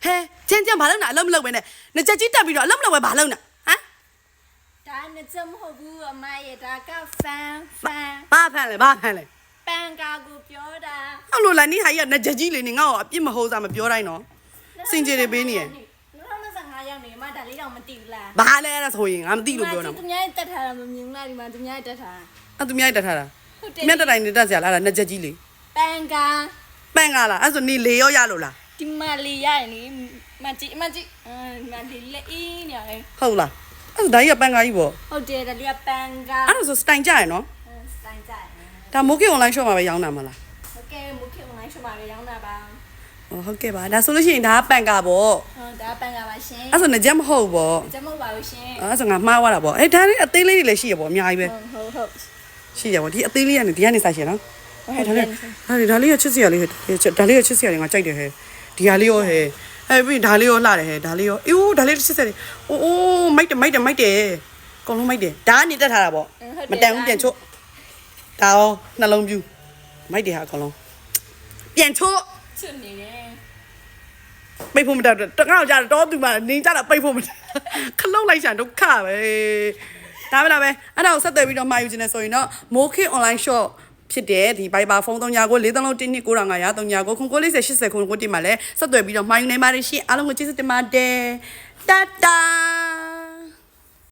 ဟဲချင်းချင်းဘာလုပ်နာအလုံးမလုပ်ပဲနဲ့နှစ်ချက်ကြီးတက်ပြီးတော့အလုံးမလုပ်ပဲဘာလုပ်နာဟမ်ဒါနဲ့စမဟုတ်ဘူးအမရဲ့ဒါကဖန်ဘာဖန်လဲပန်ကာကိုပြောတာ ဟုတ်လို့လားနိဟာကြီးကနှစ်ချက်ကြီးလေးနေငါ့ကိုအပြစ်မဟုတ်စားမပြောတိုင်းနော်စင်ကြယ်တွေပေးနေရ2025ရောက်နေမှဒါလေးတော့မသိဘူးလားဘာလဲအဲ့ဒါဆိုရင်ငါမသိလို့ပြောတာသူများတက်ထားတာမမြင်ဘူးလားဒီမှာသူများတက်ထားအဲ့သူများတက်ထားတာမြတ်တက်တိုင်းနေတက်စရာလားနှစ်ချက်ကြီးလေးပန်ကာလားအဲ့ဆိုနေလေရောရလို့လားဒီမလီရရင်လေမကြည့်မလီလေးအင်းနေရတယ်ဟုတ်လားအဲ့ဒါကြီးကပန်ကာကြီးပေါ့ဟုတ်တယ်ဒါလေးကပန်ကာအဲ့ဒါဆိုစတိုင်ကြရနော်စတိုင်ကြရဒါမိုးကေ online shop မှာပဲရောင်းတာမလားဟုတ်ကဲ့မိုးကေ online shop မှာပဲရောင်းတာပါဟုတ်ကဲ့ပါဒါဆိုလို့ရှိရင်ဒါကပန်ကာပေါ့ဟုတ်ဒါပန်ကာပါရှင်အဲ့ဆိုနှစ်ချက်မဟုတ်ပေါ့ချက်မဟုတ်ပါဘူးရှင်အဲ့ဆိုငါမှားသွားတာပေါ့အဲ့ဒါလေးအသေးလေးတွေလည်းရှိရပေါ့အများကြီးပဲဟုတ်ရှိရပေါ့ဒီအသေးလေးကနေဒီကနေစားရှင်နော်အဲ့ဒါလေးရချစ်စရာလေးဒါလေးရချစ်စရာလေးငါကြိုက်တယ်ဟဲ့ဒီဟာလေးရောဟဲ့အဲ့ပြီးဒါလေးရောလှတယ်ဟဲ့ဒါလေးရောအေးဒါလေးချစ်စရာလေးအိုးမိုက်တယ်အကုန်လုံးမိုက်တယ်ဒါကနေတက်ထားတာပေါ့မတန်ဘူးပြန်ချို့ဒါရောနှလုံးပြူမိုက်တယ်ဟာအကုန်လုံးပြန်ချို့ချွတ်နေတယ်ပိတ်ဖို့မတတ်တော့ငါ့ကိုကြာတော့သူမှနေကြတာပိတ်ဖို့မတတ်ခလုံးလိုက်ရှာဒုက္ခပဲဒါပဲလားပဲအဲ့ဒါကိုဆက်သွယ်ပြီးတော့မှာယူခြင်းနဲ့ဆိုရင်တော့မိုးခေ online shopဖြစ်တယ်ဒီ Viber ဖုန်း39ကို43လုံး12900 39ကို94080 9ကိုတင်မှာလဲဆက်သွယ်ပြီးတော့မှာယူနိုင်ပါတယ်ရှင်အားလုံးကိုကျေးဇူးတင်ပါတယ်တတာ